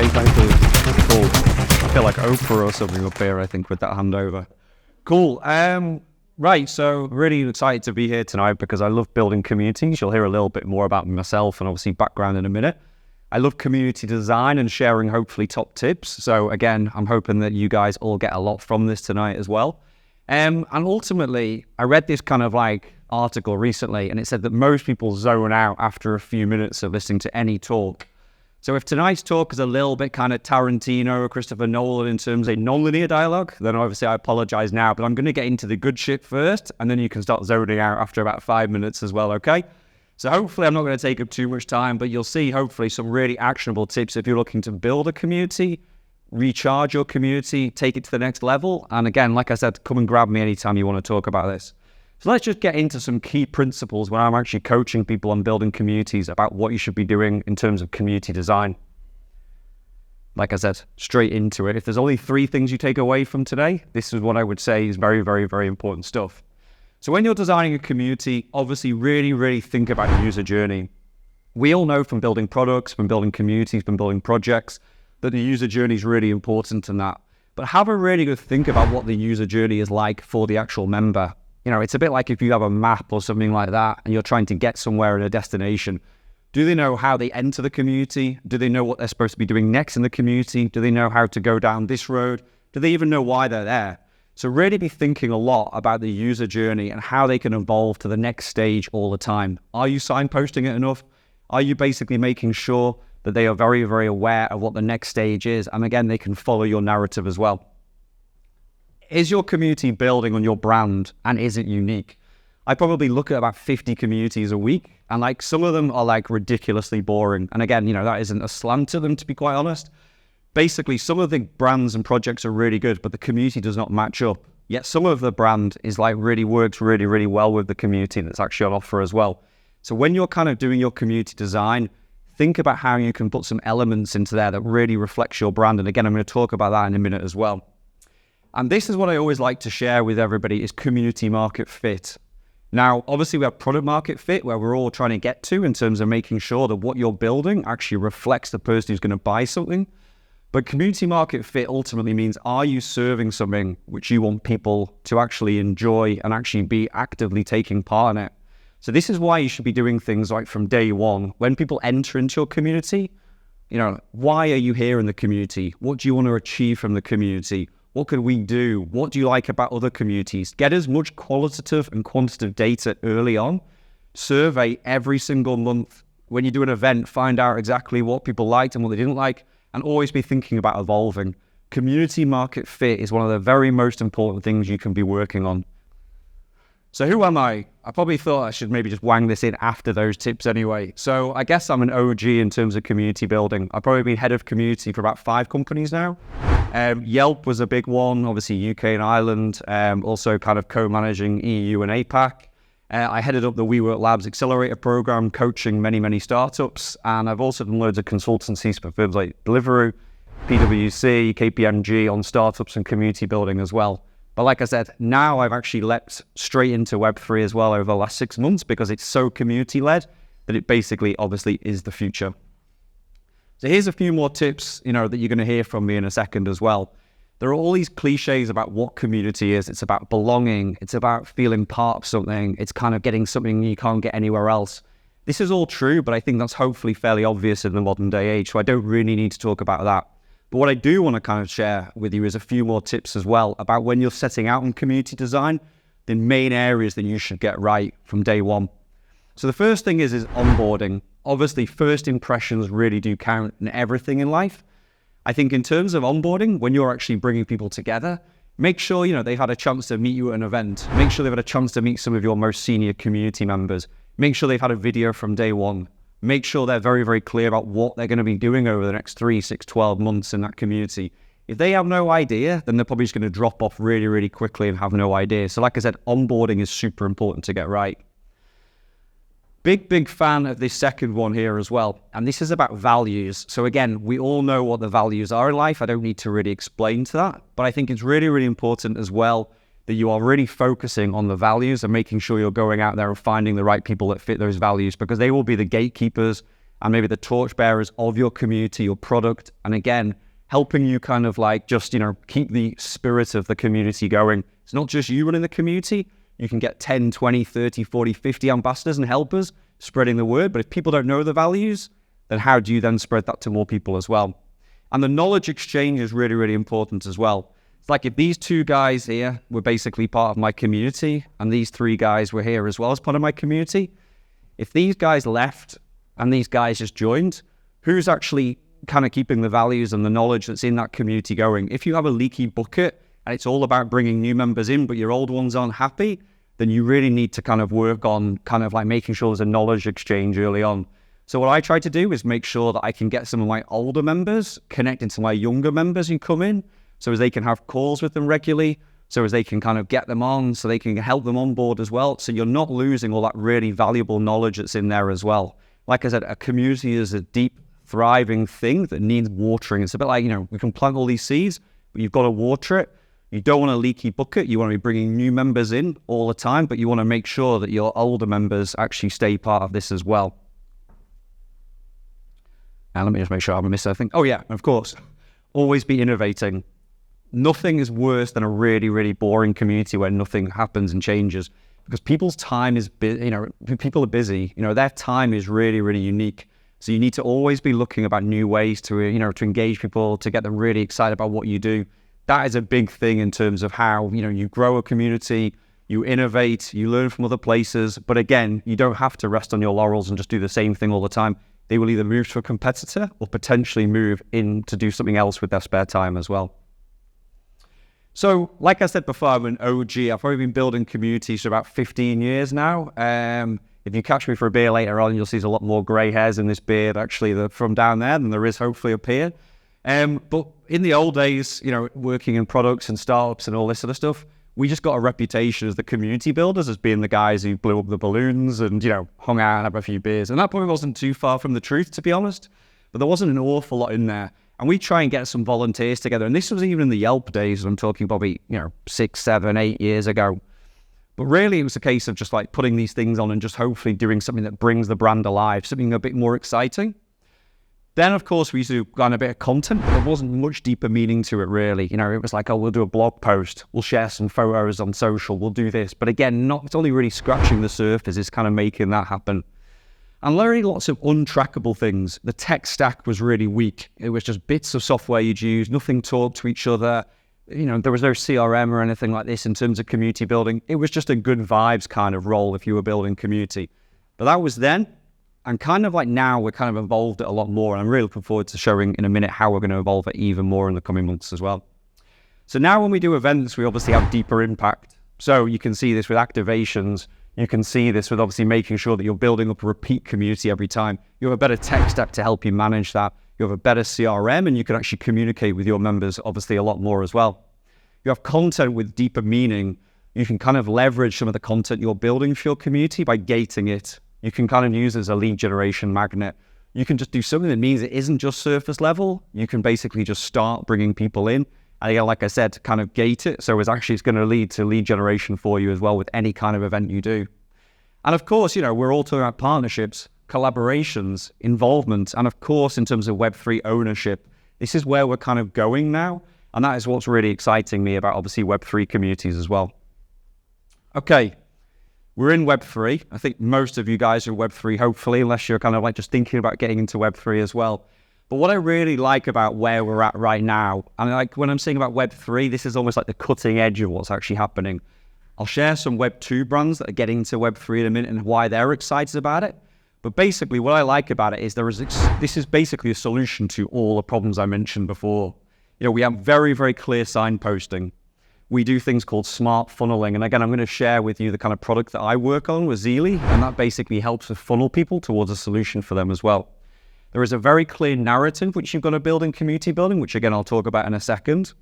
guys. Thank you. Cool. I feel like Oprah or something up here, I think, with that handover. Cool. Right, so really excited to be here tonight because I love building communities. You'll hear a little bit more about myself and obviously background in a minute. I love community design and sharing hopefully top tips. So again, I'm hoping that you guys all get a lot from this tonight as well. And ultimately, I read this kind of like article recently and it said that most people zone out after a few minutes of listening to any talk. So if tonight's talk is a little bit kind of Tarantino or Christopher Nolan in terms of non-linear dialogue, then obviously I apologize now, but I'm going to get into the good shit first and then you can start zoning out after about 5 minutes as well, okay? So hopefully I'm not going to take up too much time, but you'll see hopefully some really actionable tips if you're looking to build a community, recharge your community, take it to the next level. And again, like I said, come and grab me anytime you want to talk about this. So let's just get into some key principles when I'm actually coaching people on building communities about what you should be doing in terms of community design. Like I said, straight into it. If there's only 3 things you take away from today, this is what I would say is very, very, very important stuff. So when you're designing a community, obviously really think about the user journey. We all know from building products, from building communities, from building projects, that the user journey is really important in that. But have a really good think about what the user journey is like for the actual member. You know, it's a bit like if you have a map or something like that and you're trying to get somewhere in a destination. Do they know how they enter the community? Do they know what they're supposed to be doing next in the community? Do they know how to go down this road? Do they even know why they're there? So really be thinking a lot about the user journey and how they can evolve to the next stage all the time. Are you signposting it enough? Are you basically making sure that they are very, very aware of what the next stage is? And again, they can follow your narrative as well. Is your community building on your brand and is it unique? I probably look at about 50 communities a week and like some of them are like ridiculously boring. And again, you know, that isn't a slant to them, to be quite honest. Basically, some of the brands and projects are really good, but the community does not match up. Yet some of the brand is like really works really well with the community that's actually on offer as well. So when you're kind of doing your community design, think about how you can put some elements into there that really reflects your brand. And again, I'm going to talk about that in a minute as well. And this is what I always like to share with everybody is community market fit. Now, obviously we have product market fit where we're all trying to get to in terms of making sure that what you're building actually reflects the person who's going to buy something. But community market fit ultimately means, are you serving something which you want people to actually enjoy and actually be actively taking part in it? So this is why you should be doing things like from day one, when people enter into your community, you know, why are you here in the community? What do you want to achieve from the community? What could we do? What do you like about other communities? Get as much qualitative and quantitative data early on. Survey every single month. When you do an event, find out exactly what people liked and what they didn't like. And always be thinking about evolving. Community market fit is one of the very most important things you can be working on. So who am I? I probably thought I should maybe just wang this in after those tips anyway. So I guess I'm an OG in terms of community building. I've probably been head of community for about 5 companies now. Yelp was a big one, obviously UK and Ireland, also kind of co-managing EU and APAC. I headed up the WeWork Labs Accelerator program, coaching many startups. And I've also done loads of consultancies for firms like Deliveroo, PwC, KPMG on startups and community building as well. But like I said, now I've actually leapt straight into Web3 as well over the last 6 months because it's so community-led that it basically obviously is the future. So here's a few more tips, you know, that you're going to hear from me in a second as well. There are all these cliches about what community is. It's about belonging. It's about feeling part of something. It's kind of getting something you can't get anywhere else. This is all true, but I think that's hopefully fairly obvious in the modern day age. So I don't really need to talk about that. But what I do want to kind of share with you is a few more tips as well about when you're setting out on community design, the main areas that you should get right from day one. So the first thing is onboarding. Obviously, first impressions really do count in everything in life. I think in terms of onboarding, when you're actually bringing people together, make sure, you know, they've had a chance to meet you at an event. Make sure they've had a chance to meet some of your most senior community members. Make sure they've had a video from day one. Make sure they're very clear about what they're going to be doing over the next 3, 6, 12 months in that community. If they have no idea, then they're probably just going to drop off really quickly and have no idea. So like I said, onboarding is super important to get right. Big fan of this second one here as well. And this is about values. So again, we all know what the values are in life. I don't need to really explain to that, but I think it's really important as well that you are really focusing on the values and making sure you're going out there and finding the right people that fit those values, because they will be the gatekeepers and maybe the torchbearers of your community, your product. And again, helping you kind of like just, keep the spirit of the community going. It's not just you running the community. You can get 10, 20, 30, 40, 50 ambassadors and helpers spreading the word. But if people don't know the values, then how do you then spread that to more people as well? And the knowledge exchange is really, really important as well. It's like if these 2 guys here were basically part of my community and these 3 guys were here as well as part of my community, if these guys left and these guys just joined, who's actually kind of keeping the values and the knowledge that's in that community going? If you have a leaky bucket and it's all about bringing new members in, but your old ones aren't happy, then you really need to kind of work on kind of like making sure there's a knowledge exchange early on. So what I try to do is make sure that I can get some of my older members connected to my younger members who come in, so as they can have calls with them regularly, so as they can kind of get them on, so they can help them on board as well. So you're not losing all that really valuable knowledge that's in there as well. Like I said, a community is a deep, thriving thing that needs watering. It's a bit like, we can plant all these seeds, but you've got to water it. You don't want a leaky bucket. You want to be bringing new members in all the time, but you want to make sure that your older members actually stay part of this as well. And let me just make sure I haven't missed anything. Oh yeah, of course. Always be innovating. Nothing is worse than a really, really boring community where nothing happens and changes, because people's time is, people are busy. Their time is really, really unique. So you need to always be looking about new ways to, to engage people, to get them really excited about what you do. That is a big thing in terms of how, you grow a community, you innovate, you learn from other places. But again, you don't have to rest on your laurels and just do the same thing all the time. They will either move to a competitor or potentially move in to do something else with their spare time as well. So, like I said before, I'm an OG. I've probably been building communities for about 15 years now. If you catch me for a beer later on, you'll see there's a lot more grey hairs in this beard, actually, from down there than there is hopefully up here. But in the old days, working in products and startups and all this sort of stuff, we just got a reputation as the community builders, as being the guys who blew up the balloons and, hung out and had a few beers. And that probably wasn't too far from the truth, to be honest. But there wasn't an awful lot in there. And we try and get some volunteers together. And this was even in the Yelp days, I'm talking probably, 6, 7, 8 years ago. But really, it was a case of just like putting these things on and just hopefully doing something that brings the brand alive, something a bit more exciting. Then, of course, we used to do a bit of content, but there wasn't much deeper meaning to it, really. It was like, we'll do a blog post, we'll share some photos on social, we'll do this. But again, it's only really scratching the surface, it's kind of making that happen. And learning lots of untrackable things. The tech stack was really weak. It was just bits of software you'd use, nothing talked to each other. There was no CRM or anything like this in terms of community building. It was just a good vibes kind of role if you were building community. But that was then. And kind of like now, we're kind of evolved it a lot more. And I'm really looking forward to showing in a minute how we're going to evolve it even more in the coming months as well. So now when we do events, we obviously have deeper impact. So you can see this with activations. You can see this with obviously making sure that you're building up a repeat community every time. You have a better tech stack to help you manage that. You have a better CRM, and you can actually communicate with your members obviously a lot more as well. You have content with deeper meaning. You can kind of leverage some of the content you're building for your community by gating it. You can kind of use it as a lead generation magnet. You can just do something that means it isn't just surface level. You can basically just start bringing people in. And again, like I said, kind of gate it. So it's going to lead to lead generation for you as well with any kind of event you do. And of course, we're all talking about partnerships, collaborations, involvement, and of course, in terms of Web3 ownership. This is where we're kind of going now. And that is what's really exciting me about obviously Web3 communities as well. Okay. We're in Web3. I think most of you guys are Web3, hopefully, unless you're kind of like just thinking about getting into Web3 as well. But what I really like about where we're at right now, and like when I'm saying about Web3, this is almost like the cutting edge of what's actually happening. I'll share some Web2 brands that are getting into Web3 in a minute and why they're excited about it. But basically, what I like about it is this is basically a solution to all the problems I mentioned before. We have very, very clear signposting. We do things called smart funneling. And again, I'm going to share with you the kind of product that I work on with Zeely, and that basically helps to funnel people towards a solution for them as well. There is a very clear narrative which you've got to build in community building, which again, I'll talk about in a second.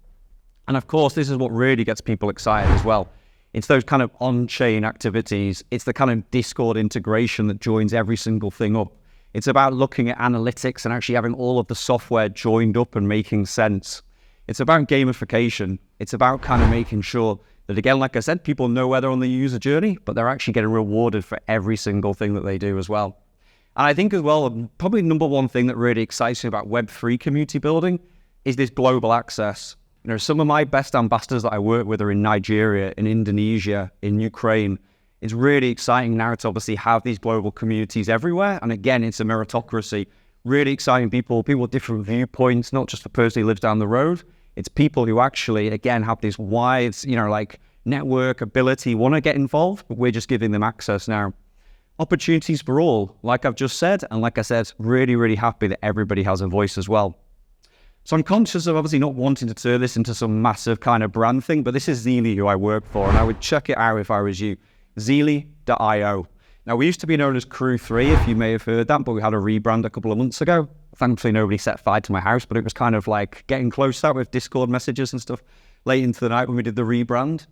And of course, this is what really gets people excited as well. It's those kind of on-chain activities. It's the kind of Discord integration that joins every single thing up. It's about looking at analytics and actually having all of the software joined up and making sense. It's about gamification. It's about kind of making sure that, again, like I said, people know where they're on the user journey, but they're actually getting rewarded for every single thing that they do as well. And I think as well, probably number one thing that really excites me about Web3 community building is this global access. You know, some of my best ambassadors that I work with are in Nigeria, in Indonesia, in Ukraine. It's really exciting now to obviously have these global communities everywhere. And again, it's a meritocracy. Really exciting people with different viewpoints, not just the person who lives down the road. It's people who actually, again, have this wide, like network ability, want to get involved, but we're just giving them access now. Opportunities for all, like I've just said. And like I said, really, really happy that everybody has a voice as well. So I'm conscious of obviously not wanting to turn this into some massive kind of brand thing, but this is Zeely who I work for, and I would check it out if I was you. Zeely.io. Now, we used to be known as Crew 3, if you may have heard that, but we had a rebrand a couple of months ago. Thankfully, nobody set fire to my house, but it was kind of like getting close out with Discord messages and stuff late into the night when we did the rebrand.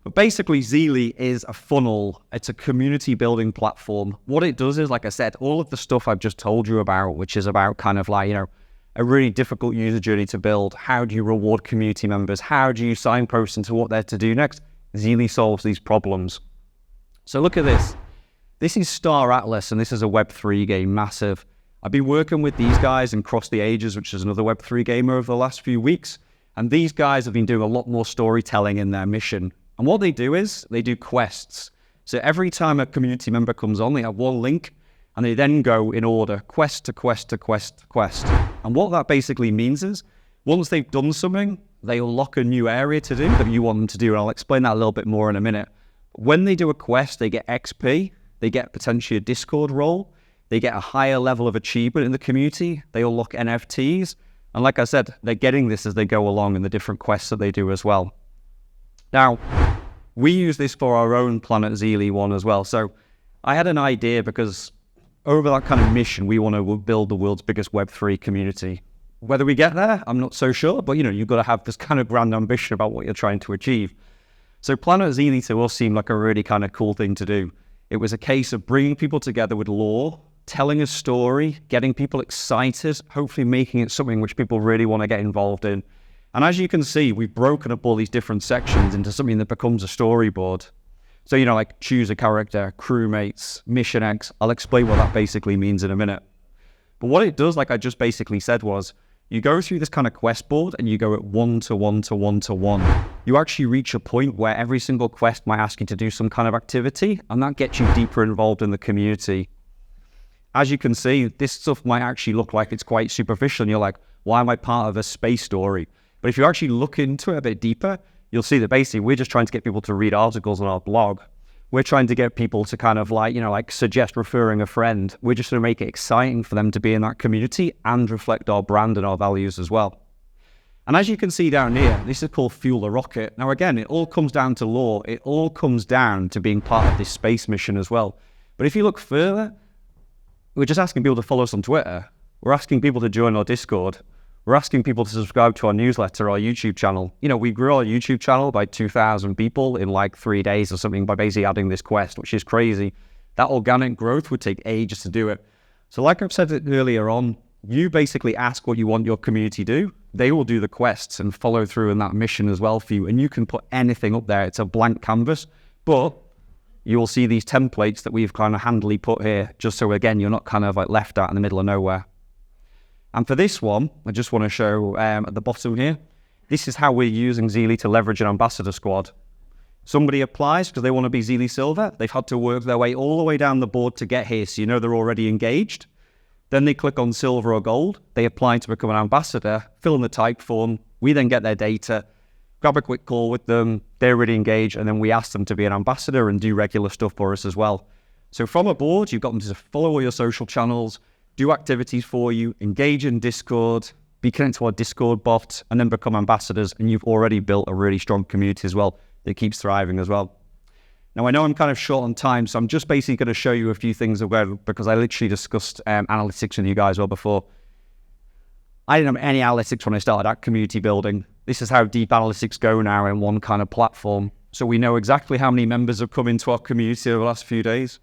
But basically, Zeely is a funnel. It's a community building platform. What it does is, like I said, all of the stuff I've just told you about, which is about kind of like, a really difficult user journey to build. How do you reward community members? How do you signpost into what they're to do next? Zeely solves these problems. So look at this. This is Star Atlas, and this is a Web3 game, massive. I've been working with these guys in Cross the Ages, which is another Web3 game over the last few weeks. And these guys have been doing a lot more storytelling in their mission. And what they do is they do quests. So every time a community member comes on, they have one link, and they then go in order, quest to quest to quest to quest. And what that basically means is, once they've done something, they unlock a new area to do that you want them to do. And I'll explain that a little bit more in a minute. When they do a quest, they get XP, they get potentially a Discord role, they get a higher level of achievement in the community, they unlock NFTs. And like I said, they're getting this as they go along in the different quests that they do as well. Now, we use this for our own Planet Zeely one as well. So I had an idea because over that kind of mission, we want to build the world's biggest Web3 community. Whether we get there, I'm not so sure, but you've got to have this kind of grand ambition about what you're trying to achieve. So Planet Zeely to us seemed like a really kind of cool thing to do. It was a case of bringing people together with lore, telling a story, getting people excited, hopefully making it something which people really want to get involved in. And as you can see, we've broken up all these different sections into something that becomes a storyboard. So, like choose a character, crewmates, mission X. I'll explain what that basically means in a minute. But what it does, like I just basically said, was you go through this kind of quest board and you go at 1 to 1 to 1 to 1. You actually reach a point where every single quest might ask you to do some kind of activity, and that gets you deeper involved in the community. As you can see, this stuff might actually look like it's quite superficial, and you're like, why am I part of a space story? But if you actually look into it a bit deeper, you'll see that basically we're just trying to get people to read articles on our blog. We're trying to get people to kind of like suggest referring a friend. We're just going to make it exciting for them to be in that community and reflect our brand and our values as well. And as you can see down here, this is called Fuel the Rocket. Now again, it all comes down to lore. It all comes down to being part of this space mission as well. But if you look further, we're just asking people to follow us on Twitter. We're asking people to join our Discord. We're asking people to subscribe to our newsletter, our YouTube channel. We grew our YouTube channel by 2,000 people in like 3 days or something by basically adding this quest, which is crazy. That organic growth would take ages to do it. So like I've said earlier on, you basically ask what you want your community to do. They will do the quests and follow through in that mission as well for you. And you can put anything up there. It's a blank canvas, but you will see these templates that we've kind of handily put here, just so again, you're not kind of like left out in the middle of nowhere. And for this one, I just want to show at the bottom here, this is how we're using Zeely to leverage an ambassador squad. Somebody applies because they want to be Zeely Silver. They've had to work their way all the way down the board to get here, so they're already engaged. Then they click on Silver or Gold. They apply to become an ambassador, fill in the type form. We then get their data, grab a quick call with them. They're really engaged, and then we ask them to be an ambassador and do regular stuff for us as well. So from a board, you've got them to follow all your social channels, do activities for you, engage in Discord, be connected to our Discord bot, and then become ambassadors. And you've already built a really strong community as well that keeps thriving as well. Now, I know I'm kind of short on time, so I'm just basically going to show you a few things because I literally discussed analytics with you guys well before. I didn't have any analytics when I started at community building. This is how deep analytics go now in one kind of platform. So we know exactly how many members have come into our community over the last few days.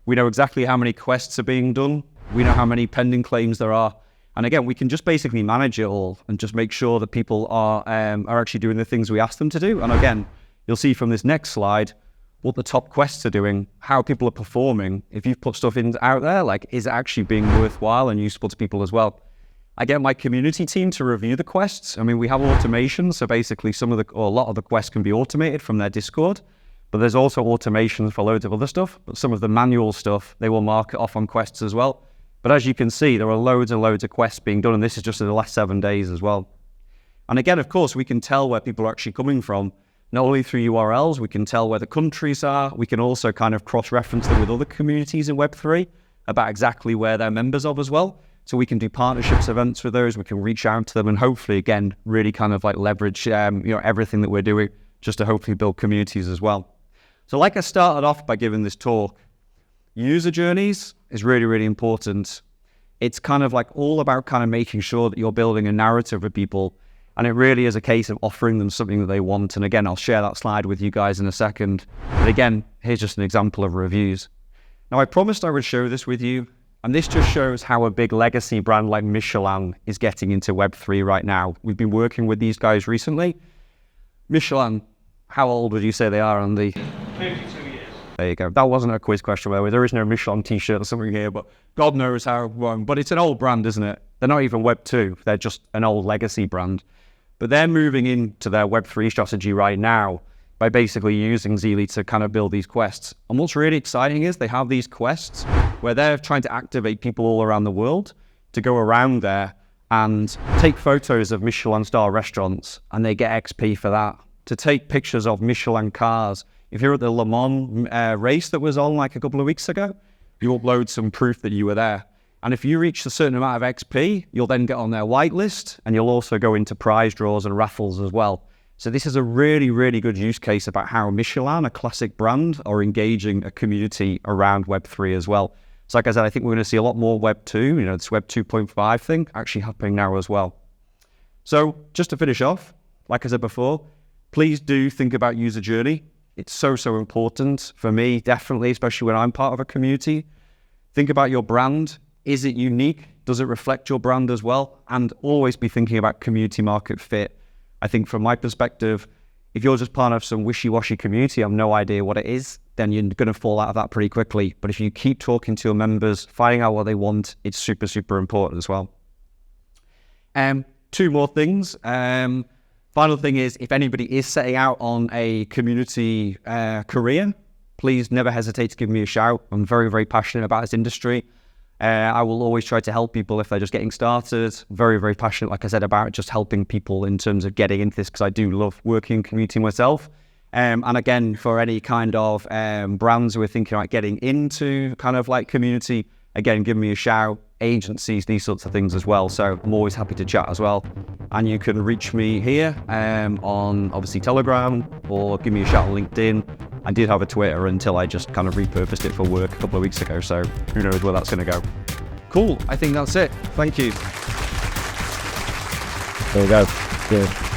We know exactly how many quests are being done. We know how many pending claims there are. And again, we can just basically manage it all and just make sure that people are actually doing the things we ask them to do. And again, you'll see from this next slide, what the top quests are doing, how people are performing. If you've put stuff out there, like, is it actually being worthwhile and useful to people as well? I get my community team to review the quests. I mean, we have automation, so basically a lot of the quests can be automated from their Discord, but there's also automations for loads of other stuff. But some of the manual stuff, they will mark it off on quests as well. But as you can see, there are loads and loads of quests being done, and this is just in the last 7 days as well. And again, of course, we can tell where people are actually coming from, not only through URLs, we can tell where the countries are. We can also kind of cross-reference them with other communities in Web3 about exactly where they're members of as well. So we can do partnerships events with those. We can reach out to them and hopefully, again, really kind of like leverage, everything that we're doing just to hopefully build communities as well. So like I started off by giving this talk, user journeys is really, really important. It's kind of like all about kind of making sure that you're building a narrative with people. And it really is a case of offering them something that they want. And again, I'll share that slide with you guys in a second. But again, here's just an example of reviews. Now, I promised I would show this with you. And this just shows how a big legacy brand like Michelin is getting into Web3 right now. We've been working with these guys recently. Michelin, how old would you say they are, Andy? 52 years. There you go. That wasn't a quiz question, by the way. There is no Michelin t-shirt or something here, but God knows how wrong. But it's an old brand, isn't it? They're not even Web2. They're just an old legacy brand. But they're moving into their Web3 strategy right now by basically using Zeely to kind of build these quests. And what's really exciting is they have these quests where they're trying to activate people all around the world to go around there and take photos of Michelin star restaurants, and they get XP for that. To take pictures of Michelin cars. If you're at the Le Mans race that was on like a couple of weeks ago, you upload some proof that you were there. And if you reach a certain amount of XP, you'll then get on their whitelist, and you'll also go into prize draws and raffles as well. So this is a really, really good use case about how Michelin, a classic brand, are engaging a community around Web3 as well. So like I said, I think we're going to see a lot more Web2, this Web 2.5 thing actually happening now as well. So just to finish off, like I said before, please do think about user journey. It's so, so important for me, definitely, especially when I'm part of a community. Think about your brand. Is it unique? Does it reflect your brand as well? And always be thinking about community market fit. I think from my perspective, if you're just part of some wishy-washy community, I have no idea what it is, then you're going to fall out of that pretty quickly. But if you keep talking to your members, finding out what they want, it's super, super important as well. Two more things. Final thing is, if anybody is setting out on a community career, please never hesitate to give me a shout. I'm very, very passionate about this industry. I will always try to help people if they're just getting started. Very, very passionate, like I said, about just helping people in terms of getting into this, because I do love working in community myself. And again, for any kind of brands who are thinking about getting into kind of like community, again, give me a shout. Agencies, these sorts of things as well. So I'm always happy to chat as well. And you can reach me here on obviously Telegram, or give me a shout on LinkedIn. I did have a Twitter until I just kind of repurposed it for work a couple of weeks ago. So who knows where that's going to go. Cool. I think that's it. Thank you. There we go. Good.